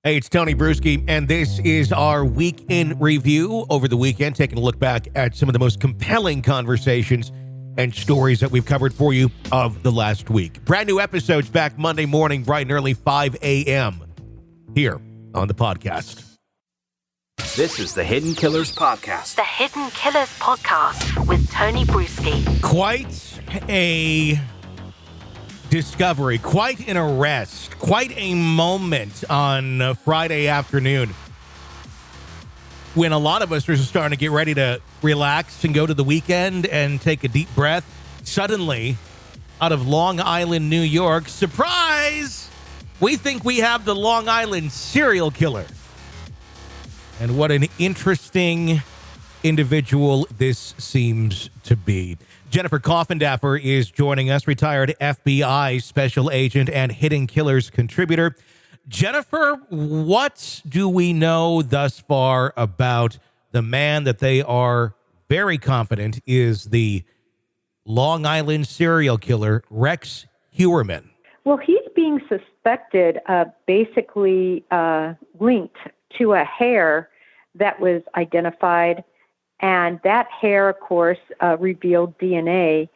Hey, it's Tony Brueski, and this is our week in review over the weekend, taking a look back at some of the most compelling conversations and stories that we've covered for you of the last week. Brand new episodes back Monday morning, bright and early, 5 a.m. here on the podcast. This is the Hidden Killers Podcast. The Hidden Killers Podcast with Tony Brueski. Quite a discovery, quite an arrest, quite a moment on Friday afternoon when a lot of us are starting to get ready to relax and go to the weekend and take a deep breath. Suddenly, out of Long Island, New York, surprise! We think we have the Long Island serial killer. And what an interesting individual this seems to be. Jennifer Coffindaffer is joining us, retired FBI special agent and Hidden Killers contributor. Jennifer, what do we know thus far about the man that they are very confident is the Long Island serial killer, Rex Heuermann? Well, he's being suspected basically linked to a hair that was identified. And that hair, of course, revealed DNA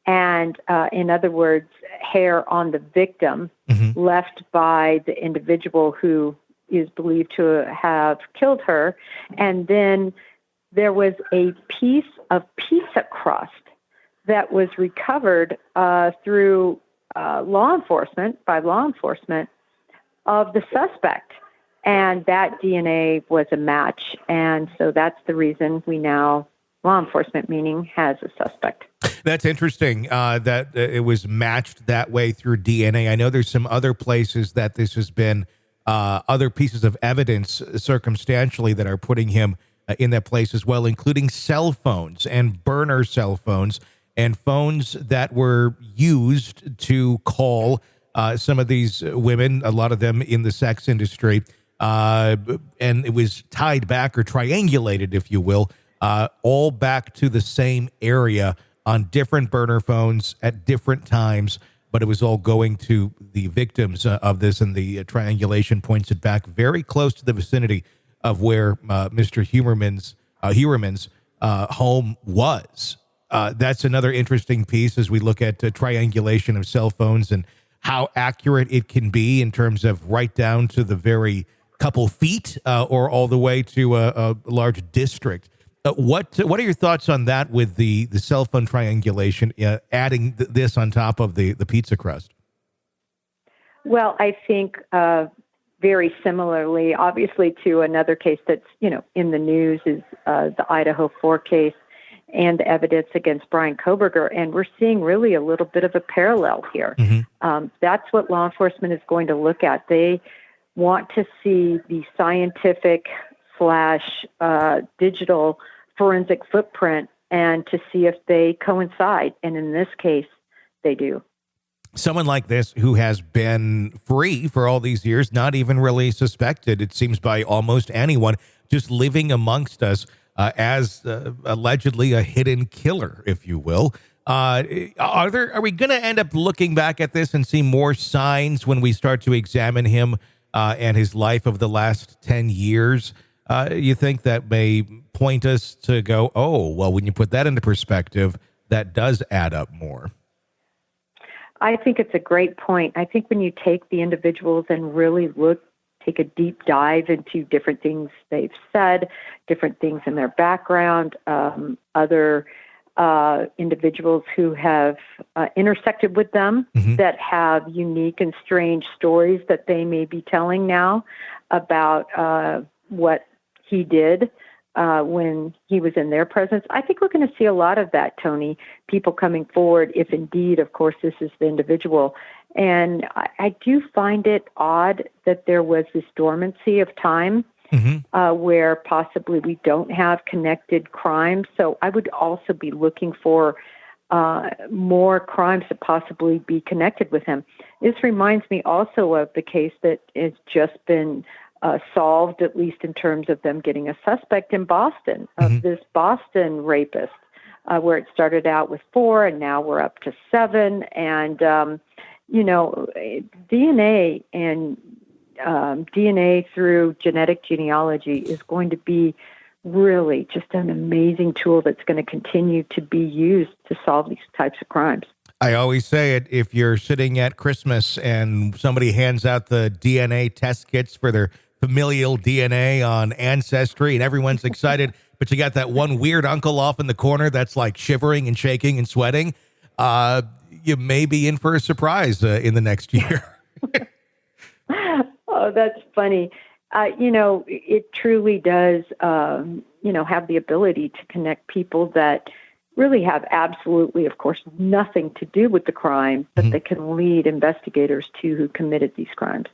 and, in other words, hair on the victim left by the individual who is believed to have killed her. And then there was a piece of pizza crust that was recovered through by law enforcement of the suspect. And that DNA was a match. And so that's the reason we now, law enforcement meaning, has a suspect. That's interesting that it was matched that way through DNA. I know there's some other places that this has been other pieces of evidence circumstantially that are putting him in that place as well, including cell phones and burner cell phones and phones that were used to call some of these women, a lot of them in the sex industry. And it was tied back or triangulated, if you will, all back to the same area on different burner phones at different times. But it was all going to the victims of this, and the triangulation points it back very close to the vicinity of where Mr. Heuermann's home was. That's another interesting piece as we look at triangulation of cell phones and how accurate it can be in terms of right down to the very couple feet or all the way to a large district. What are your thoughts on that with the cell phone triangulation, adding this on top of the pizza crust? Well, I think very similarly, obviously, to another case that's, in the news is the Idaho 4 case and the evidence against Brian Koberger. And we're seeing really a little bit of a parallel here. That's what law enforcement is going to look at. They want to see the scientific / digital forensic footprint and to see if they coincide. And in this case, they do. Someone like this who has been free for all these years, not even really suspected, it seems, by almost anyone, just living amongst us as allegedly a hidden killer, if you will. Are we going to end up looking back at this and see more signs when we start to examine him and his life of the last 10 years? You think that may point us to go, oh, well, when you put that into perspective, that does add up more. I think it's a great point. I think when you take the individuals and really take a deep dive into different things they've said, different things in their background, other individuals who have intersected with them that have unique and strange stories that they may be telling now about what he did when he was in their presence. I think we're going to see a lot of that, Tony, people coming forward, if indeed, of course, this is the individual. And I do find it odd that there was this dormancy of time where possibly we don't have connected crimes. So I would also be looking for more crimes that possibly be connected with him. This reminds me also of the case that has just been solved, at least in terms of them getting a suspect in Boston, of this Boston rapist, where it started out with 4 and now we're up to 7. And, DNA and DNA through genetic genealogy is going to be really just an amazing tool that's going to continue to be used to solve these types of crimes. I always say it, if you're sitting at Christmas and somebody hands out the DNA test kits for their familial DNA on Ancestry and everyone's excited, but you got that one weird uncle off in the corner that's like shivering and shaking and sweating, you may be in for a surprise in the next year. Oh, that's funny. It truly does, have the ability to connect people that really have absolutely, of course, nothing to do with the crime, but they can lead investigators to who committed these crimes.